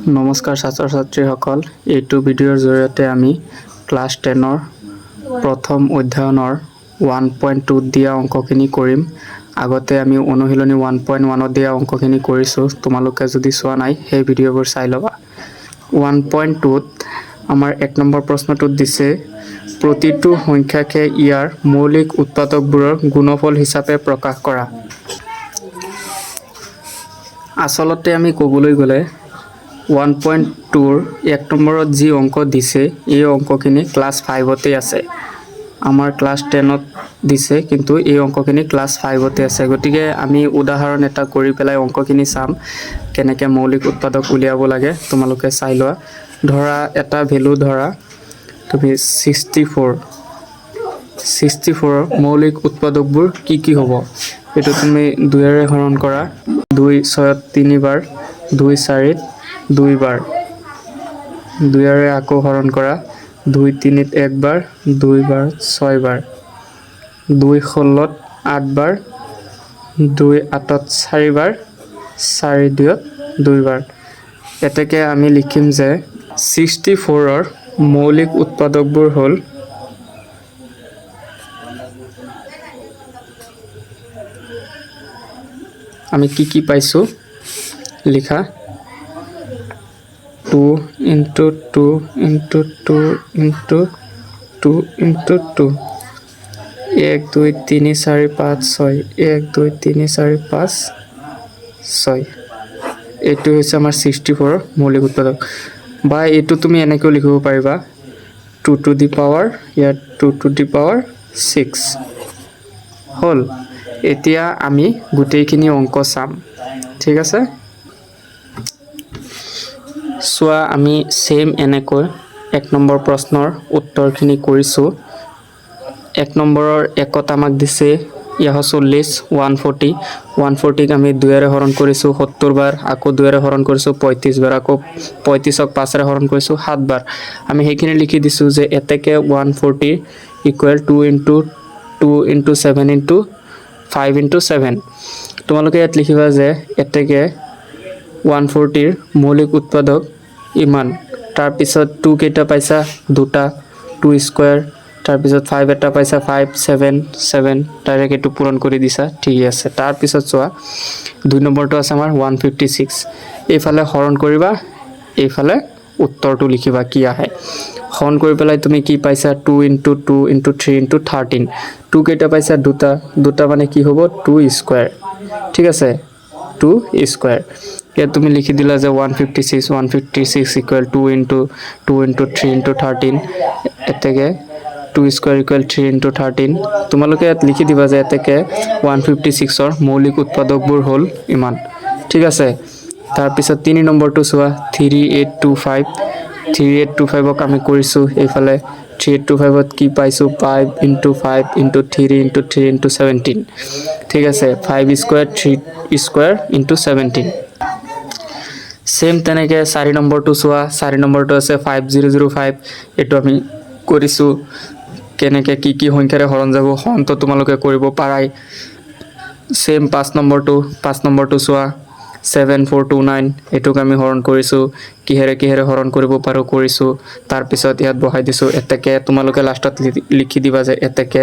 নমস্কাৰ ছাত্ৰ ছাত্ৰীসকল, এইটো ভিডিঅ'ৰ জৰিয়তে আমি ক্লাছ 10ৰ প্ৰথম অধ্যয়নৰ 1.2 দিয়া অংকখিনি কৰিম। আগতে আমি অনুশীলনী 1.1 দিয়া অংকখিনি কৰিছোঁ। তোমালোকে যদি চোৱা নাই সেই ভিডিঅ'বোৰ চাই ল'বা। 1.2ত আমাৰ 1 নম্বৰ প্ৰশ্নটোত দিছে প্ৰতিটো সংখ্যাকে ইয়াৰ মৌলিক উৎপাদকবোৰৰ গুণফল হিচাপে প্ৰকাশ কৰা। আচলতে আমি ক'বলৈ গ'লে 1.2ৰ 1 নম্বৰত যি অংক দিছে এই অংকখিনি ক্লাছ 5তে আছে। আমাৰ ক্লাছ 10ত দিছে, কিন্তু এই অংকখিনি ক্লাছ 5তে আছে। গতিকে আমি উদাহৰণ এটা কৰি পেলাই অংকখিনি চাম কেনেকৈ মৌলিক উৎপাদক উলিয়াব লাগে। তোমালোকে চাই লোৱা। ধৰা এটা ভেলু ধৰা তুমি 64ৰ মৌলিক উৎপাদকবোৰ কি হ'ব? এইটো তুমি 2ৰে হৰণ কৰা, 2 6ত 3 বাৰ, 2 4ত 2 বাৰ, 2ৰে আকৌ হৰণ কৰা, 2 3ত 1 বাৰ, 2 বাৰ 6 বাৰ, 2 16ত 8 বাৰ, 2 8ত 4 বাৰ, 4 2ত 2 বাৰ। এতেকে আমি লিখিম যে 64ৰ মৌলিক উৎপাদকবোৰ হ'ল আমি কি পাইছোঁ লিখা 2 × 2 × 2 × 2 × 2 1 2 3 4 5 6 1 2 3 4 5 6। এইটো হৈছে আমাৰ 64ৰ মৌলিক উৎপাদক। বা এইটো তুমি এনেকৈও লিখিব পাৰিবা 2 টু দি পাৱাৰ, ইয়াত 2 টু দি পাৱাৰ 6 হ'ল। এতিয়া আমি গোটেইখিনি অংক চাম, ঠিক আছে? চোৱা, আমি সেম এনেকৈ 1 নম্বৰ প্ৰশ্নৰ উত্তৰখিনি কৰিছোঁ। 1 নম্বৰৰ 1ত আমাক দিছে 40, 140ক আমি 2ৰে হৰণ কৰিছোঁ 70 বাৰ, আকৌ 2ৰে হৰণ কৰিছোঁ 35 বাৰ, আকৌ 35ক 5ৰে হৰণ কৰিছোঁ 7 বাৰ। আমি সেইখিনি লিখি দিছোঁ যে এতেকে 140 = 2 × 2 × 7 × 5 × 7। তোমালোকে ইয়াত লিখিবা যে এতেকে 140ৰ মৌলিক উৎপাদক ইমান। তাৰপিছত 2 কেইটা পাইছা? 2টা, 2 স্কুৱাৰ। তাৰপিছত 5 এটা পাইছা, 5 7 7, ডাইৰেক্ট এইটো পূৰণ কৰি দিছা, ঠিকে আছে। তাৰপিছত চোৱা 2 নম্বৰটো আছে আমাৰ 156। এইফালে হৰণ কৰিবা, এইফালে উত্তৰটো লিখিবা কি আহে। হৰণ কৰি পেলাই তুমি কি পাইছা? 2 × 2 × 3 × 13। 2 কেইটা পাইছা? 2টা মানে কি হ'ব? 2 স্কুৱাৰ, ঠিক আছে, 2 স্কুৱাৰ। ইয়াত তুমি লিখি দিলা যে 156 = 2 × 2 × 3 × 13। এতেকে 2 স্কুৱাৰ = 3 × 13। তোমালোকে ইয়াত লিখি দিবা যে এতেকে 156ৰ মৌলিক উৎপাদকবোৰ হ'ল ইমান, ঠিক আছে। তাৰপিছত 3 নম্বৰটো চোৱা 3825ক আমি কৰিছোঁ। এইফালে 3825ত কি পাইছোঁ? 5 × 5 × 3 × 3 × 17, ঠিক আছে। 5 স্কুৱাৰ 3 স্কুৱাৰ × 17। সেম তেনেকৈ 4 নম্বৰটো চোৱা। 4 নম্বৰটো আছে 5005। এইটো আমি কৰিছোঁ। কেনেকৈ কি সংখ্যাৰে হৰণ যাব হৰণটো তোমালোকে কৰিব পাৰাই। সেম 5 নম্বৰটো চোৱা 7429। এইটোক আমি হৰণ কৰিছোঁ। কিহেৰে হৰণ কৰিব পাৰোঁ কৰিছোঁ। তাৰপিছত ইয়াত বহাই দিছোঁ। এতেকে তোমালোকে লাষ্টত লিখি দিবা যে এতেকে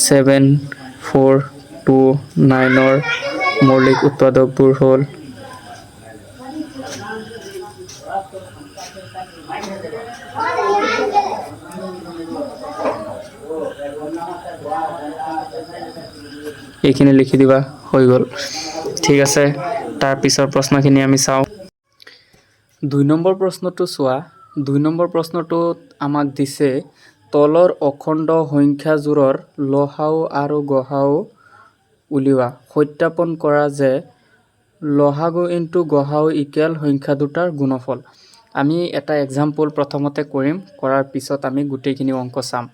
7429ৰ মৌলিক উৎপাদকবোৰ হ'ল এইখিনি লিখি দিবা, হৈ গ'ল, ঠিক আছে। তাৰপিছৰ প্ৰশ্নখিনি আমি চাওঁ। 2 নম্বৰ প্ৰশ্নটো চোৱা। 2 নম্বৰ প্ৰশ্নটোত আমাক দিছে তলৰ অখণ্ড সংখ্যাযোৰৰ লসাউ আৰু গসাউ উলিওৱা। সত্যাপন কৰা যে লসাগু × গসাউ = সংখ্যা দুটাৰ গুণফল। আমি এটা এক্সাম্পল প্ৰথমতে কৰিম, কৰাৰ পিছত আমি গোটেইখিনি অংক চাম।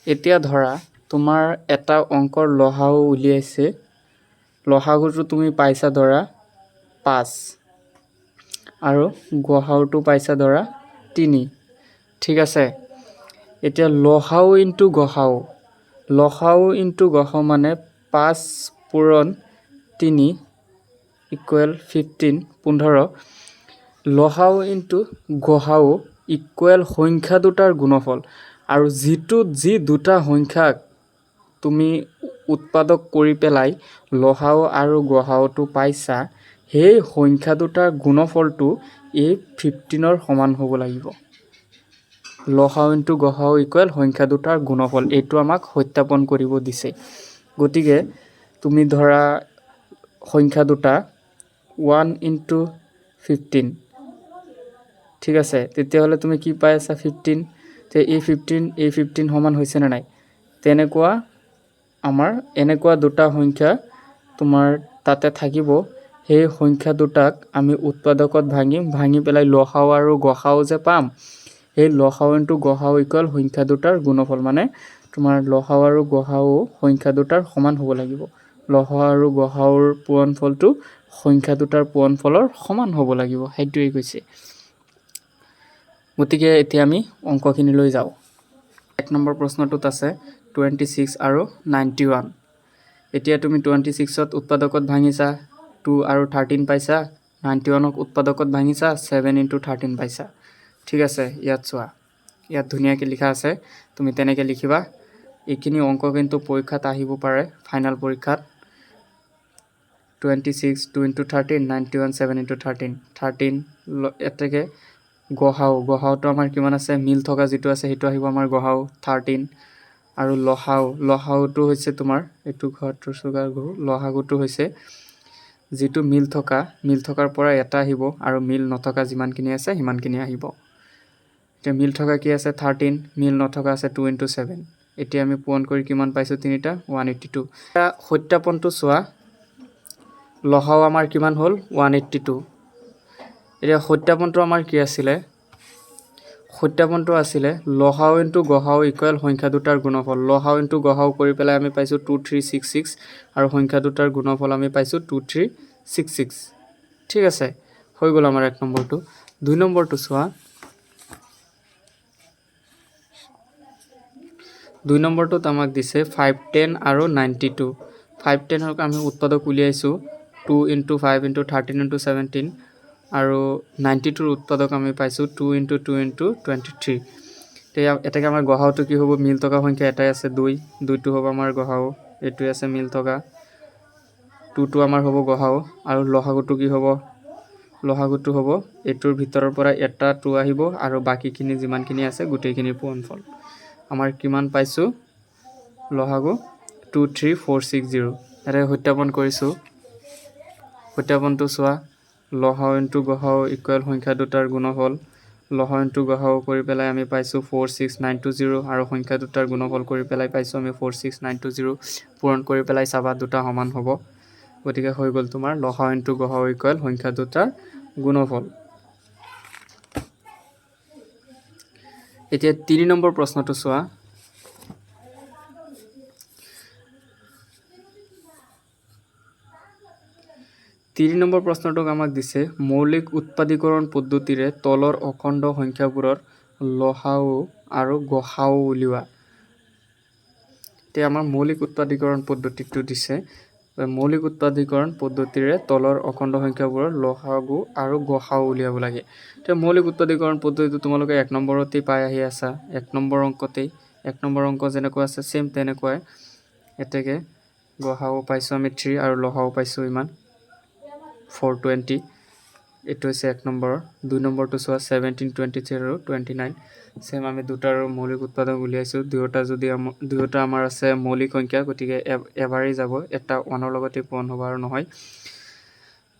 এতিয়া ধৰা তোমাৰ এটা অংকৰ লসাগু উলিয়াইছে। লসাগুটো তুমি পাইছা ধৰা 5 আৰু গসাউটো পাইছা ধৰা 3, ঠিক আছে। এতিয়া লসাউ × গসাউ মানে 5 পূৰণ 3 ইকুৱেল 15 লসাও ইনটু গসাও ইকুৱেল সংখ্যা দুটাৰ গুণফল। আৰু যি দুটা সংখ্যাক তুমি উৎপাদক কৰি পেলাই লসাও আৰু গসাওটো পাইছা, সেই সংখ্যা দুটাৰ গুণফলটো এই 15ৰ সমান হ'ব লাগিব। লসাও ইনটু গসাও ইকুৱেল সংখ্যা দুটাৰ গুণফল, এইটো আমাক সত্যাপন কৰিব দিছে। গতিকে তুমি ধৰা সংখ্যা দুটা 1 ইনটু 15, ঠিক আছে, তেতিয়াহ'লে তুমি কি পাই আছা 15, তে এই 15 সমান হৈছেনে নাই? তেনেকুৱা আমাৰ এনেকুৱা দুটা সংখ্যা তোমাৰ তাতে থাকিব। সেই সংখ্যা দুটাক আমি উৎপাদকত ভাঙি পেলাই লসাও আৰু গসাও যে পাম, সেই লসাও ইনটু গসাও ইকুৱেল সংখ্যা দুটাৰ গুণফল, মানে তোমাৰ লসাও আৰু গসাও সংখ্যা দুটাৰ সমান হ'ব লাগিব। লসাও আৰু গসাওৰ পূৰণফলটো সংখ্যা দুটাৰ পূৰণফলৰ সমান হ'ব লাগিব, সেইটোৱেই কৈছে। গতিকে এতিয়া আমি অংকখিনিলৈ যাওঁ। 1 নম্বৰ প্ৰশ্নটোত আছে 26 আৰু 91। এতিয়া তুমি 26ত উৎপাদকত ভাঙিছা 2 আৰু 13 পাইছা, 91ক উৎপাদকত ভাঙিছা 7 ইনটু 13 পাইছা। ঠিক আছে, ইয়াত চোৱা, ইয়াত ধুনীয়াকৈ লিখা আছে, তুমি তেনেকৈ লিখিবা। এইখিনি অংক কিন্তু পৰীক্ষাত আহিব পাৰে, ফাইনেল পৰীক্ষাত। 26 2 ইনটু 13, 91 7 ইনটু 13 এতেকে গসাওটো আমাৰ কিমান আছে, মিল থকা যিটো আছে সেইটো আহিব আমাৰ গসাও 13। আৰু লসাওটো হৈছে তোমাৰ এইটো ঘৰটোৰ চুগাৰ গৰু, লসাগুটো হৈছে যিটো মিল থকাৰ পৰা এটা আহিব, আৰু মিল নথকা যিমানখিনি আছে সিমানখিনি আহিব। এতিয়া মিল থকা কি আছে 13, মিল নথকা আছে 2 ইনটু 7। এতিয়া আমি পূৰণ কৰি কিমান পাইছোঁ তিনিটা, 182। এতিয়া সত্যাপনটো চোৱা, লসাও আমাৰ কিমান হ'ল 182। এতিয়া সত্যাপনটো আমাৰ কি আছিলে, সত্যাপনটো আছিলে লসাও ইনটু গসাও ইকুৱেল সংখ্যা দুটাৰ গুণফল। লসাও ইনটু গসাও কৰি পেলাই আমি পাইছোঁ 2366, আৰু সংখ্যা দুটাৰ গুণফল আমি পাইছোঁ 2366। ঠিক আছে, হৈ গ'ল আমাৰ 1 নম্বৰটো। 2 নম্বৰটো চোৱা, 2 নম্বৰটোত আমাক দিছে 5 10 আৰু 92। 5 10ক আমি উৎপাদক উলিয়াইছোঁ 2 ইনটু 5 ইনটু 13 ইনটু 17, আৰু 92ৰ উৎপাদক আমি পাইছোঁ 2 ইনটু 2 ইনটু 23। এটাকে আমাৰ গসাওটো কি হ'ব, মিল থকা সংখ্যা এটাই আছে 2টো হ'ব আমাৰ গসাও, এইটোৱে আছে মিল থকা, 2টো আমাৰ হ'ব গসাও। আৰু লসাগুটো কি হ'ব, লসাগুটো হ'ব এইটোৰ ভিতৰৰ পৰা এটা 2 আহিব, আৰু বাকীখিনি যিমানখিনি আছে গোটেইখিনিৰ পূৰণফল। আমাৰ কিমান পাইছোঁ লসাগু 23460। ইয়াতে সত্যাপন কৰিছোঁ, সত্যাপনটো চোৱা, লসাও ইনটু গসাও ইকুৱেল সংখ্যা দুটাৰ গুণফল। লসাও ইনটু গসাও কৰি পেলাই আমি পাইছোঁ 46920, আৰু সংখ্যা দুটাৰ গুণফল কৰি পেলাই পাইছোঁ আমি 46920। পূৰণ কৰি পেলাই চাবা দুটা সমান হ'ব। গতিকে হৈ গ'ল তোমাৰ লসাও ইনটু গসাও ইকুৱেল সংখ্যা দুটাৰ গুণফল। এতিয়া 3 নম্বৰ প্ৰশ্নটো চোৱা, তিনি নম্বৰ প্ৰশ্নটোক আমাক দিছে মৌলিক উৎপাদীকৰণ পদ্ধতিৰে তলৰ অখণ্ড সংখ্যাবোৰৰ লসাও আৰু গসাও উলিওৱা। এতিয়া আমাৰ মৌলিক উৎপাদীকৰণ পদ্ধতিটো দিছে, মৌলিক উৎপাদীকৰণ পদ্ধতিৰে তলৰ অখণ্ড সংখ্যাবোৰৰ লসাগু আৰু গসাও উলিয়াব লাগে। এতিয়া মৌলিক উৎপাদীকৰণ পদ্ধতিটো তোমালোকে 1 নম্বৰতেই পাই আহি আছা, 1 নম্বৰ অংকতেই। 1 নম্বৰ অংক যেনেকুৱা আছে চেম তেনেকুৱাই। এতেকে গসাও পাইছোঁ আমি 3, আৰু লসাও পাইছোঁ ইমান 420। এইটো হৈছে 1 নম্বৰৰ। 2 নম্বৰটো চোৱা 17 23 আৰু 29। চেম আমি দুটাৰ মৌলিক উৎপাদক উলিয়াইছোঁ। দুয়োটা আমাৰ আছে মৌলিক সংখ্যা, গতিকে এবাৰেই যাব, এটা 1ৰ লগতে পূৰণ হ'ব আৰু নহয়।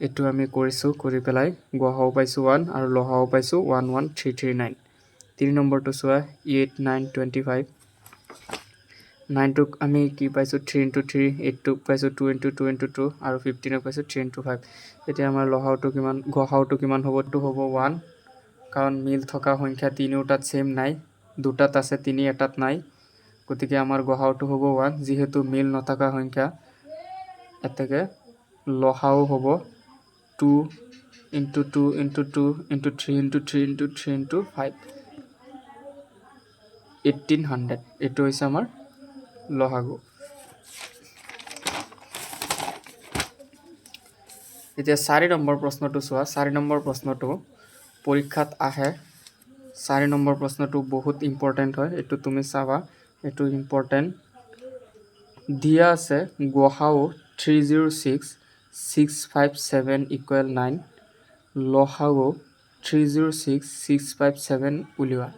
এইটো আমি কৰিছোঁ, কৰি পেলাই গসাও পাইছোঁ 1, আৰু লসাও পাইছোঁ 11339। 3 নম্বৰটো চোৱা 8 9 25। 9টোক আমি কি পাইছোঁ 3 ইনটু 3, 8টোক পাইছোঁ 2 ইনটু 2 ইনটু 2, আৰু 15ক পাইছোঁ 3 ইনটু 5। এতিয়া আমাৰ গসাওটো কিমান হ'ব, 2 হ'ব 1, কাৰণ মিল থকা সংখ্যা তিনিওটাত চেম নাই, দুটাত আছে 3 এটাত নাই। গতিকে আমাৰ গসাওটো হ'ব 1, যিহেতু মিল নথকা সংখ্যা। এতেকে লসাও হ'ব 2 into 2 into 2 into 3 into 3 into 3 into 5, 1800। এইটো হৈছে আমাৰ লসাগু। এতিয়া 4 নম্বৰ প্ৰশ্নটো চোৱা। 4 নম্বৰ প্ৰশ্নটো পৰীক্ষাত আহে। 4 নম্বৰ প্ৰশ্নটো বহুত ইম্পৰ্টেণ্ট হয়, এইটো তুমি চাবা, এইটো ইম্পৰ্টেণ্ট। দিয়া আছে গসাউ 306 657 = 9, লসাগু 306 657 উলিওৱা।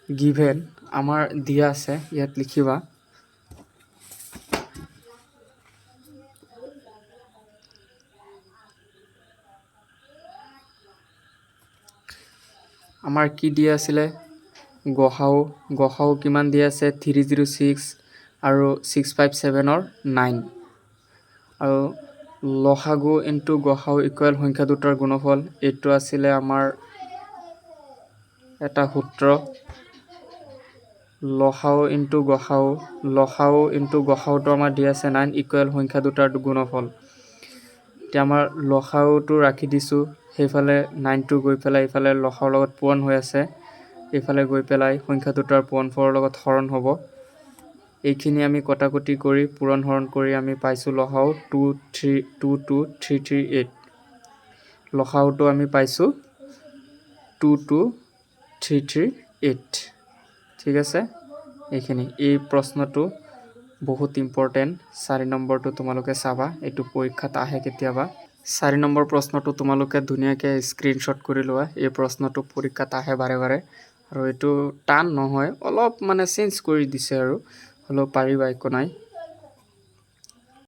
গিভেন আমাৰ দিয়া আছে, ইয়াত লিখিবা। আমাৰ কি দিয়া আছিলে? গসাউ কিমান দিয়া আছে? 306 আৰু 657ৰ 9, আৰু লসাগু ইনটু গসাউ ইকুৱেল সংখ্যা দুটাৰ গুণফল। এইটো আছিলে আমাৰ এটা সূত্ৰ, লসাউ ইনটু গসাউটো আমাৰ দিয়া আছে 9 ইকুৱেল সংখ্যা দুটাৰ গুণফল। এতিয়া আমাৰ লসাউটো ৰাখি দিছোঁ, সেইফালে 9টো গৈ পেলাই এইফালে লসাউৰ লগত পূৰণ হৈ আছে, এইফালে গৈ পেলাই সংখ্যা দুটাৰ পূৰণফলৰ লগত হৰণ হ'ব। এইখিনি আমি কটাকটি কৰি পূৰণ হৰণ কৰি আমি পাইছোঁ লসাউ 22338। লসাউটো আমি পাইছোঁ 22338। ঠিক আছে, এইখিনি। এই প্ৰশ্নটো বহুত ইম্পৰ্টেণ্ট। 4 নম্বৰটো তোমালোকে চাবা, এইটো পৰীক্ষাত আহে কেতিয়াবা। 4 নম্বৰ প্ৰশ্নটো তোমালোকে ধুনীয়াকৈ স্ক্ৰীনশ্বট কৰি লোৱা। এই প্ৰশ্নটো পৰীক্ষাত আহে বাৰে বাৰে, আৰু এইটো টান নহয়, অলপ মানে চেঞ্জ কৰি দিছে আৰু, হ'লেও পাৰিবা, একো নাই।